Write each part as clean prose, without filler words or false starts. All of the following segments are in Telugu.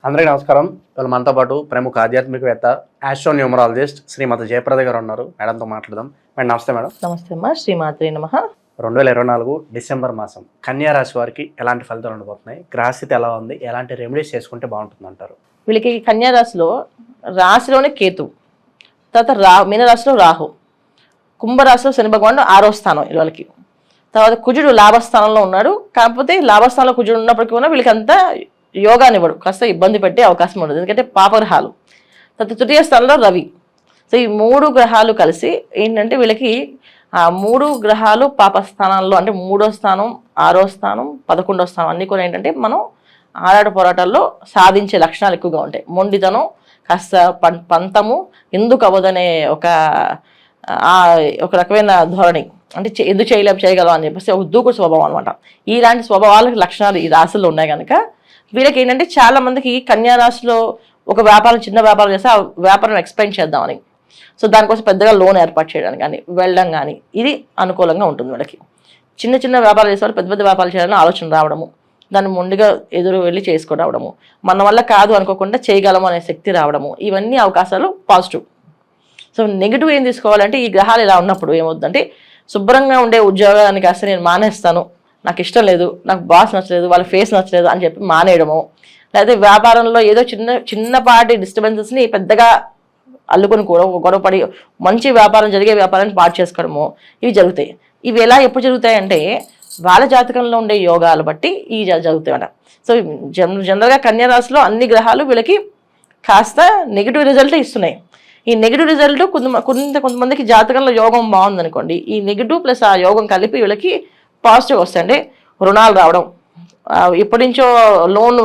అందరికీ నమస్కారం. ఇవాళ మనతో పాటు ప్రముఖ ఆధ్యాత్మికవేత్త ఆస్ట్రోన్యూమరాలజిస్ట్ శ్రీమతి జయప్రద గారు ఉన్నారు. మేడంతో మాట్లాడదాం. మేడం నమస్తే. మేడం నమస్తే అమ్మా. శ్రీమాత్రే నమః. 2024 డిసెంబర్ మాసం కన్యా రాశి వారికి ఎలాంటి ఫలితాలు ఉండబోతున్నాయి, గ్రహస్థితి ఎలా ఉంది, ఎలాంటి రెమెడీస్ చేసుకుంటే బాగుంటుంది అంటారు? వీళ్ళకి కన్యా రాశిలోనే కేతు, తర్వాత మీనరాశిలో రాహు, కుంభరాశిలో శని భగవానుడు 6వ స్థానం వీళ్ళకి. తర్వాత కుజుడు లాభస్థానంలో ఉన్నాడు. కాకపోతే లాభస్థానంలో కుజుడు ఉన్నప్పటికీ కూడా వీళ్ళకి అంతా యోగానివ్వడు, కాస్త ఇబ్బంది పెట్టే అవకాశం ఉండదు, ఎందుకంటే పాపగ్రహాలు. తర్వాత తృతీయ స్థానంలో రవి. సో ఈ 3 గ్రహాలు కలిసి ఏంటంటే వీళ్ళకి ఆ 3 గ్రహాలు పాపస్థానాల్లో, అంటే 3వ స్థానం, 6వ స్థానం, 11వ స్థానం అన్నీ కూడా ఏంటంటే మనం ఆరాట పోరాటాల్లో సాధించే లక్షణాలు ఎక్కువగా ఉంటాయి. మొండితనం, కాస్త పంతము, ఎందుకు అవ్వదనే ఒక రకమైన ధోరణి, అంటే ఎందుకు చేయగలం అని చెప్పేసి ఒక దూకుడు స్వభావం అనమాట. ఇలాంటి స్వభావాలకు లక్షణాలు ఈ రాశుల్లో ఉన్నాయి కనుక వీళ్ళకి ఏంటంటే చాలా మందికి కన్యా రాశిలో ఒక వ్యాపారం, చిన్న వ్యాపారం చేస్తే ఆ వ్యాపారం ఎక్స్పెండ్ చేద్దామని, సో దానికోసం పెద్దగా లోన్ ఏర్పాటు చేయడానికి కానీ వెళ్ళడం కానీ ఇది అనుకూలంగా ఉంటుంది. వీళ్ళకి చిన్న చిన్న వ్యాపారాలు చేసే వాళ్ళు పెద్ద పెద్ద వ్యాపారాలు చేయాలని ఆలోచన రావడము, దాన్ని ముందుగా ఎదురు వెళ్ళి చేసుకోవడము, మన వల్ల కాదు అనుకోకుండా చేయగలము అనే శక్తి రావడము, ఇవన్నీ అవకాశాలు పాజిటివ్. సో నెగిటివ్ ఏం తీసుకోవాలంటే ఈ గ్రహాలు ఇలా ఉన్నప్పుడు ఏమవుతుందంటే శుభ్రంగా ఉండే ఉద్యోగాన్ని కాస్త నేను మానేస్తాను, నాకు ఇష్టం లేదు, నాకు బాస్ నచ్చలేదు, వాళ్ళ ఫేస్ నచ్చలేదు అని చెప్పి మానేయడము, లేకపోతే వ్యాపారంలో ఏదో చిన్నపాటి డిస్టర్బెన్సెస్ని పెద్దగా అల్లుకొని కూడా గొడవపడి మంచి వ్యాపారం, జరిగే వ్యాపారాన్ని పాటు చేసుకోవడము, ఇవి జరుగుతాయి. ఇవి ఎలా ఎప్పుడు జరుగుతాయంటే వాళ్ళ జాతకంలో ఉండే యోగాలు బట్టి ఇవి జరుగుతాయి అన్నమాట. సో జనరల్గా కన్యా రాశిలో అన్ని గ్రహాలు వీళ్ళకి కాస్త నెగిటివ్ రిజల్ట్ ఇస్తున్నాయి. ఈ నెగిటివ్ రిజల్ట్ కొంతమందికి జాతకంలో యోగం బాగుందనుకోండి, ఈ నెగిటివ్ ప్లస్ ఆ యోగం కలిపి వీళ్ళకి పాజిటివ్ వస్తాయి. అంటే రుణాలు రావడం, ఎప్పటి నుంచో లోన్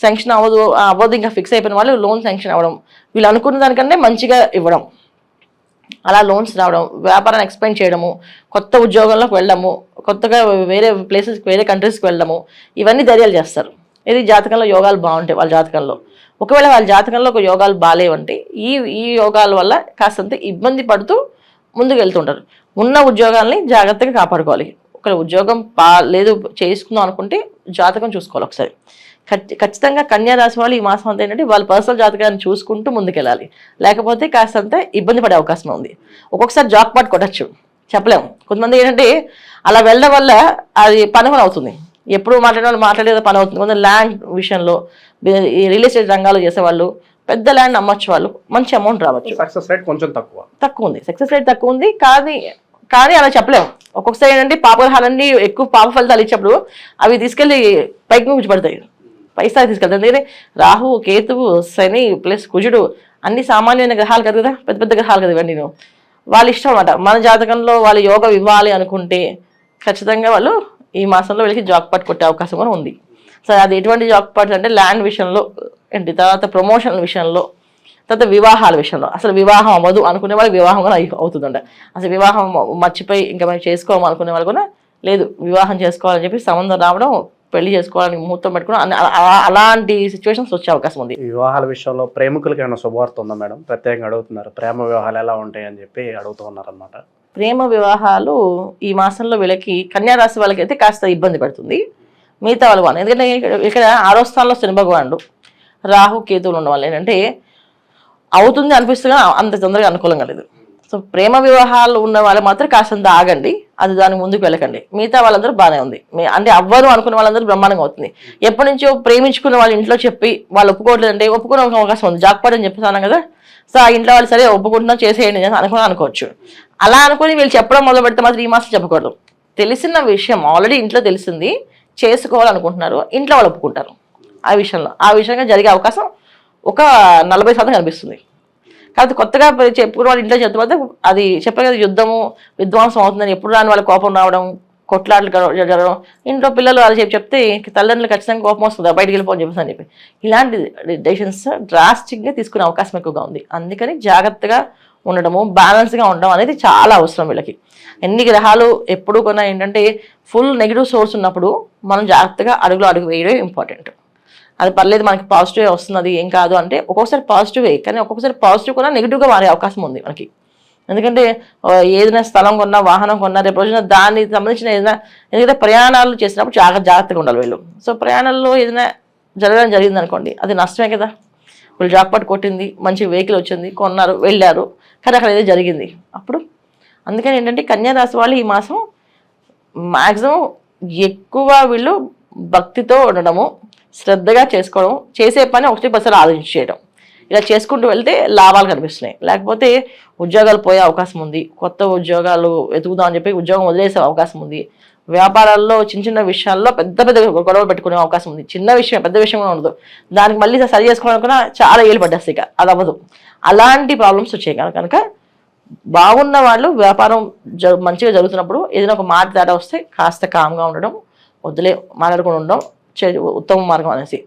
శాంక్షన్ అవ్వదు ఇంకా ఫిక్స్ అయిపోయిన వాళ్ళు లోన్ శాంక్షన్ అవ్వడం, వీళ్ళు అనుకున్న దానికంటే మంచిగా ఇవ్వడం, అలా లోన్స్ రావడం, వ్యాపారాన్ని ఎక్స్పెండ్ చేయడము, కొత్త ఉద్యోగంలోకి వెళ్ళడము, కొత్తగా వేరే ప్లేసెస్కి, వేరే కంట్రీస్కి వెళ్ళడము, ఇవన్నీ ధైర్యాలు చేస్తారు. ఇది జాతకంలో యోగాలు బాగుంటాయి వాళ్ళ జాతకంలో. ఒకవేళ వాళ్ళ జాతకంలో ఒక యోగాలు బాగాలేవంటే ఈ యోగాల వల్ల కాస్తంత ఇబ్బంది పడుతూ ముందుకు వెళ్తుంటారు. ఉన్న ఉద్యోగాల్ని జాగ్రత్తగా కాపాడుకోవాలి. ఒక ఉద్యోగం లేదు చేసుకుందాం అనుకుంటే జాతకం చూసుకోవాలి ఒకసారి. ఖచ్చితంగా కన్యా రాశి వాళ్ళు ఈ మాసం అంతా ఏంటంటే వాళ్ళ పర్సనల్ జాతకాన్ని చూసుకుంటూ ముందుకెళ్ళాలి, లేకపోతే కాస్తంత ఇబ్బంది పడే అవకాశం ఉంది. ఒక్కొక్కసారి జాక్ పాట్ కొట్టచ్చు, చెప్పలేము. కొంతమంది ఏంటంటే అలా వెళ్ళడం వల్ల అది పని అవుతుంది, ఎప్పుడు మాట్లాడేదో పని అవుతుంది. కొంత ల్యాండ్ విషయంలో, ఈ రియల్ ఎస్టేట్ రంగాలు చేసేవాళ్ళు పెద్ద ల్యాండ్ అమ్మచ్చు, వాళ్ళు మంచి అమౌంట్ రావచ్చు. సక్సెస్ రేట్ కొంచెం తక్కువ ఉంది, సక్సెస్ రేట్ తక్కువ ఉంది. కానీ అలా చెప్పలేము. ఒక్కొక్కసారి ఏంటంటే పాపగ్రహాలన్నీ ఎక్కువ పాప ఫలితాలు ఇచ్చినప్పుడు అవి తీసుకెళ్ళి పైకి కూర్చోబడతాయి, పైస్థాయి తీసుకెళ్తాయి. ఎందుకంటే రాహు, కేతువు, శని ప్లస్ కుజుడు అన్ని సామాన్యమైన గ్రహాలు కదా, పెద్ద పెద్ద గ్రహాలు కదా ఇవన్నీ. వాళ్ళ ఇష్టం అన్నమాట. మన జాతకంలో వాళ్ళు యోగం ఇవ్వాలి అనుకుంటే ఖచ్చితంగా వాళ్ళు ఈ మాసంలో వీళ్ళకి జాక్ పాట్ కొట్టే అవకాశం కూడా ఉంది. సో అది ఎటువంటి జాక్ పాట్స్ అంటే ల్యాండ్ విషయంలో ఏంటి, తర్వాత ప్రమోషన్ల విషయంలో, తర్వాత వివాహాల విషయంలో. అసలు వివాహం అవ్వదు అనుకునే వాళ్ళకి వివాహం కూడా అవుతుందంట. అసలు వివాహం మర్చిపోయి ఇంకా మేము చేసుకోవాలి అనుకునే వాళ్ళు కూడా లేదు, వివాహం చేసుకోవాలని చెప్పి సంబంధం రావడం, పెళ్లి చేసుకోవాలని ముహూర్తం పెట్టుకోవడం, అలాంటి సిచ్యువేషన్స్ వచ్చే అవకాశం ఉంది. వివాహాల విషయంలో ప్రేమికులకి ఏమైనా శుభవార్త ఉందా మేడం? ప్రత్యేకంగా అడుగుతున్నారు, ప్రేమ వివాహాలు ఎలా ఉంటాయి అని చెప్పి అడుగుతూ ఉన్నారు అనమాట. ప్రేమ వివాహాలు ఈ మాసంలో వీళ్ళకి కన్యా రాశి వాళ్ళకి అయితే కాస్త ఇబ్బంది పడుతుంది, మిగతా వాళ్ళు. ఎందుకంటే ఇక్కడ 6వ స్థానంలో శని భగవానుడు, రాహు, కేతువులు ఉన్న వాళ్ళు ఏంటంటే అవుతుంది అనిపిస్తుంది, అంత తొందరగా అనుకూలంగా లేదు. సో ప్రేమ వివాహాలు ఉన్న వాళ్ళు మాత్రం కాస్తంత ఆగండి, అది దాని ముందుకు వెళ్ళకండి. మిగతా వాళ్ళందరూ బాగానే ఉంది, అంటే అవ్వరు అనుకున్న వాళ్ళందరూ బ్రహ్మాండంగా అవుతుంది. ఎప్పటి నుంచో ప్రేమించుకున్న వాళ్ళ ఇంట్లో చెప్పి వాళ్ళు ఒప్పుకోవట్లేదంటే ఒప్పుకునే అవకాశం ఉంది. జాక్పాట్ అని చెప్పేసాను కదా, సో ఆ ఇంట్లో వాళ్ళు సరే ఒప్పుకుంటున్నా చేసేయండి అనుకోవచ్చు. అలా అనుకుని వీళ్ళు చెప్పడం మొదలు పెడితే మాత్రం ఈ మాసం చెప్పకూడదు. తెలిసిన విషయం ఆల్రెడీ ఇంట్లో తెలిసింది, చేసుకోవాలనుకుంటున్నారు, ఇంట్లో వాళ్ళు ఒప్పుకుంటారు. ఆ విషయంగా జరిగే అవకాశం ఒక 40% కనిపిస్తుంది. కాబట్టి కొత్తగా చెప్పుకున్న వాళ్ళు ఇంట్లో చెప్తే అది చెప్పే కదా, యుద్ధము విధ్వంసం అవుతుందని, ఎప్పుడు రాని వాళ్ళ కోపం రావడం, కొట్లాటలు జరగడం, ఇంట్లో పిల్లలు వాళ్ళు చెప్తే తల్లిదండ్రులు ఖచ్చితంగా కోపం వస్తుంది, బయటికి వెళ్ళిపోని చెప్పేసి అని చెప్పి ఇలాంటి డెసిషన్స్ డ్రాస్టిక్గా తీసుకునే అవకాశం ఎక్కువగా ఉంది. అందుకని జాగ్రత్తగా ఉండడము, బ్యాలెన్స్గా ఉండడం అనేది చాలా అవసరం వీళ్ళకి. ఎన్ని గ్రహాలు ఎప్పుడు కొన్నా ఏంటంటే ఫుల్ నెగిటివ్ సోర్స్ ఉన్నప్పుడు మనం జాగ్రత్తగా అడుగు వేయడం ఇంపార్టెంట్. అది పర్లేదు మనకి పాజిటివ్ వస్తున్నది ఏం కాదు అంటే ఒక్కొక్కసారి పాజిటివే, కానీ ఒక్కొక్కసారి పాజిటివ్ కూడా నెగిటివ్గా మారే అవకాశం ఉంది మనకి. ఎందుకంటే ఏదైనా స్థలం కొన్నా, వాహనం కొన్నా, రేపు రోజున దానికి సంబంధించిన ఏదైనా, ఎందుకంటే ప్రయాణాలు చేసినప్పుడు జాగ్రత్తగా ఉండాలి వీళ్ళు. సో ప్రయాణాల్లో ఏదైనా జరగడం జరిగింది అనుకోండి, అది నష్టమే కదా. వాళ్ళు జాక్పాట్ కొట్టింది, మంచి వెహికల్ వచ్చింది, కొన్నారు, వెళ్ళారు, కానీ అక్కడ ఏదో జరిగింది. అప్పుడు అందుకని ఏంటంటే కన్యా రాశి వాళ్ళు ఈ మాసం మ్యాక్సిమం ఎక్కువ వీళ్ళు భక్తితో ఉండడము, శ్రద్ధగా చేసుకోవడం, చేసే పని 1% ఆలోచించి చేయడం, ఇలా చేసుకుంటూ వెళ్తే లాభాలు కనిపిస్తున్నాయి. లేకపోతే ఉద్యోగాలు పోయే అవకాశం ఉంది, కొత్త ఉద్యోగాలు వెతుకుదామని చెప్పి ఉద్యోగం వదిలేసే అవకాశం ఉంది, వ్యాపారాల్లో చిన్న చిన్న విషయాల్లో పెద్ద పెద్ద గొడవలు పెట్టుకునే అవకాశం ఉంది. చిన్న విషయం పెద్ద విషయం కూడా ఉండదు, దానికి మళ్ళీ సరి చేసుకోవాలనుకున్నా చాలా ఏళ్ళు పడ్డేస్తాయి, ఇక అది అవ్వదు. అలాంటి ప్రాబ్లమ్స్ వచ్చాయి కనుక బాగున్న వాళ్ళు వ్యాపారం మంచిగా జరుగుతున్నప్పుడు ఏదైనా ఒక మాట తేడా వస్తే కాస్త కామ్గా ఉండడం, వదిలే మాట్లాడుకుని ఉండడం ఉత్తమ మార్గం అనేసి.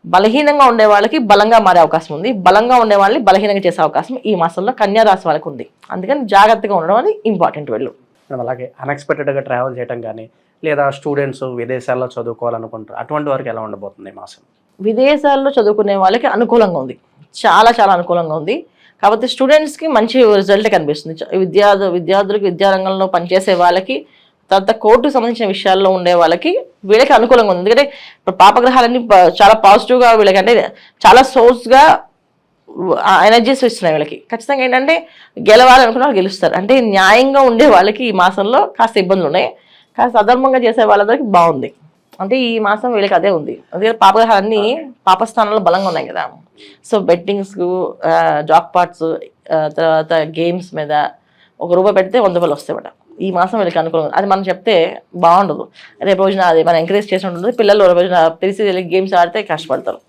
బలహీనంగా ఉండే వాళ్ళకి బలంగా మారే అవకాశం ఉంది, బలంగా ఉండే వాళ్ళని బలహీనంగా చేసే అవకాశం ఈ మాసంలో కన్యా రాశి వాళ్ళకి ఉంది. అందుకని జాగ్రత్తగా ఉండడం అనేది ఇంపార్టెంట్. వెళ్ళు అలాగే అన్ఎక్స్పెక్టెడ్గా ట్రావెల్ చేయడం కానీ, లేదా స్టూడెంట్స్ విదేశాల్లో చదువుకోవాలనుకుంటారు, అటువంటి వారికి ఎలా ఉండబోతుంది ఈ మాసం? విదేశాల్లో చదువుకునే వాళ్ళకి అనుకూలంగా ఉంది, చాలా చాలా అనుకూలంగా ఉంది. కాబట్టి స్టూడెంట్స్కి మంచి రిజల్ట్ కనిపిస్తుంది. విద్యార్థులకి విద్యారంగంలో పనిచేసే వాళ్ళకి, తర్వాత కోర్టుకు సంబంధించిన విషయాల్లో ఉండే వాళ్ళకి వీళ్ళకి అనుకూలంగా ఉంది. ఎందుకంటే ఇప్పుడు పాపగ్రహాలన్నీ చాలా పాజిటివ్గా వీళ్ళకి, అంటే చాలా సోర్స్గా ఎనర్జీస్ ఇస్తున్నాయి వీళ్ళకి. ఖచ్చితంగా ఏంటంటే గెలవాలనుకున్న వాళ్ళు గెలుస్తారు. అంటే న్యాయంగా ఉండే వాళ్ళకి ఈ మాసంలో కాస్త ఇబ్బందులు ఉన్నాయి, కాస్త అధర్మంగా చేసే వాళ్ళందరికీ బాగుంది. అంటే ఈ మాసం వీళ్ళకి అదే ఉంది. అందుకే పాపగ్రహాలన్నీ పాపస్థానంలో బలంగా ఉన్నాయి కదా. సో బెట్టింగ్స్, జాక్ పాట్స్, తర్వాత గేమ్స్ మీద ₹1 పెడితే 100 రూపాయలు వస్తాయన్నమాట. ఈ మాసం వీళ్ళకి అనుకూలం. అది మనం చెప్తే బాగుండదు, రేపు రోజున అది మనం ఎంకరేజ్ చేసి ఉంటుంది. పిల్లలు రోజున తెలిసి గేమ్స్ ఆడితే కష్టపడతారు,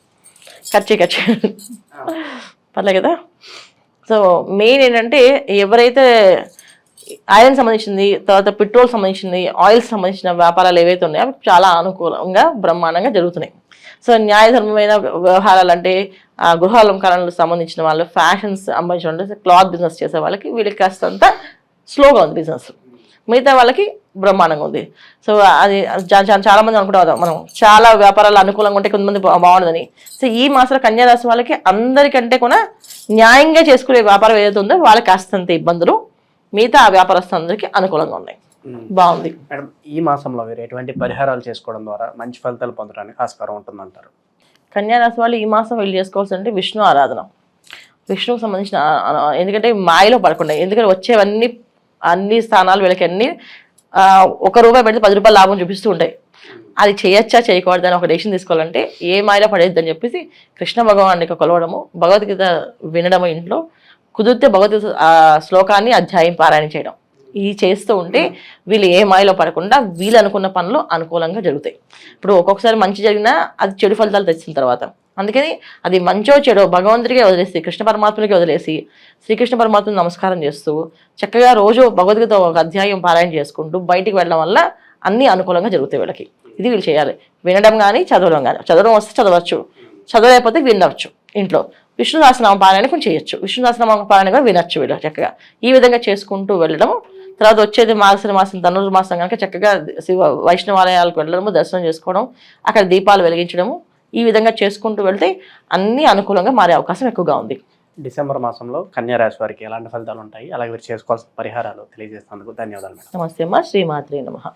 ఖర్చు పర్లే కదా. సో మెయిన్ ఏంటంటే ఎవరైతే ఐరన్ సంబంధించింది, తర్వాత పెట్రోల్ సంబంధించింది, ఆయిల్స్ సంబంధించిన వ్యాపారాలు ఏవైతే ఉన్నాయో అవి చాలా అనుకూలంగా బ్రహ్మాండంగా జరుగుతున్నాయి. సో న్యాయధర్మమైన వ్యవహారాలు అంటే గృహ అలంకరణలకు సంబంధించిన వాళ్ళు, ఫ్యాషన్స్ సంబంధించిన క్లాత్ బిజినెస్ చేసే వాళ్ళకి వీళ్ళకి కాస్తంత స్లోగా ఉంది బిజినెస్, మిగతా వాళ్ళకి బ్రహ్మాండంగా ఉంది. సో అది చాలా మంది అనుకుంటాం మనం చాలా వ్యాపారాలు అనుకూలంగా ఉంటే కొంతమంది బాగుండదని. సో ఈ మాసంలో కన్యా రాశి వాళ్ళకి అందరికంటే కూడా న్యాయంగా చేసుకునే వ్యాపారం ఏదైతే ఉందో వాళ్ళకి కాస్తంత ఇబ్బందులు, మిగతా ఆ వ్యాపారస్తులందరికీ అనుకూలంగా ఉన్నాయి. బాగుంది మేడం. ఈ మాసంలో మీరు ఎటువంటి పరిహారాలు చేసుకోవడం ద్వారా మంచి ఫలితాలు పొందడానికి ఆస్కారం ఉంటుందంటారు? కన్యా రాశి వాళ్ళు ఈ మాసం వీళ్ళు చేసుకోవాల్సి అంటే విష్ణు ఆరాధన, విష్ణువుకు సంబంధించిన, ఎందుకంటే మాయలో పడకుండా, ఎందుకంటే వచ్చేవన్నీ అన్ని స్థానాలు వీళ్ళకి అన్ని ₹1 పెడితే ₹10 లాభం చూపిస్తూ ఉంటాయి. అది చేయొచ్చా చేయకూడదు అని ఒక డెసిషన్ తీసుకోవాలంటే ఏ మాయలో పడేద్దు అని చెప్పేసి కృష్ణ భగవానికి కొలవడము, భగవద్గీత వినడము, ఇంట్లో కుదిరితే భగవద్గీత శ్లోకాన్ని అధ్యాయం పారాయణ చేయడం, ఇది చేస్తూ ఉంటే వీళ్ళు ఏ మాయలో పడకుండా వీళ్ళు అనుకున్న పనులు అనుకూలంగా జరుగుతాయి. ఇప్పుడు ఒక్కొక్కసారి మంచి జరిగినా అది చెడు ఫలితాలు తెచ్చిన తర్వాత, అందుకని అది మంచో చెడో భగవంతుడికే వదిలేసి, కృష్ణ పరమాత్మకి వదిలేసి, శ్రీకృష్ణ పరమాత్మని నమస్కారం చేస్తూ చక్కగా రోజు భగవద్గీత ఒక అధ్యాయం పారాయణ చేసుకుంటూ బయటికి వెళ్ళడం వల్ల అన్నీ అనుకూలంగా జరుగుతాయి వీళ్ళకి. ఇది వీళ్ళు చేయాలి. వినడం కానీ చదవడం కానీ, చదవడం వస్తే చదవచ్చు, చదవలేకపోతే వినవచ్చు. ఇంట్లో విష్ణు సహస్రనామ పారాయణ కొంచెం చేయొచ్చు, విష్ణు సహస్రనామ పారాయణ కూడా వినొచ్చు వీళ్ళు చక్కగా. ఈ విధంగా చేసుకుంటూ వెళ్ళడం, తర్వాత వచ్చేది మార్గశిర మాసం ధనుర్మాసం కనుక చక్కగా శివ వైష్ణవాలయాలకు వెళ్ళడము, దర్శనం చేసుకోవడం, అక్కడ దీపాలు వెలిగించడము, ఈ విధంగా చేసుకుంటూ వెళ్తే అన్ని అనుకూలంగా మారే అవకాశం ఎక్కువగా ఉంది. డిసెంబర్ మాసంలో కన్యా రాశి వారికి ఎలాంటి ఫలితాలు ఉంటాయి, అలాగే మీరు చేసుకోవాల్సిన పరిహారాలు తెలియజేసినందుకు ధన్యవాదాలు మేడం. నమస్తే అమ్మా. శ్రీమాత్రే నమః.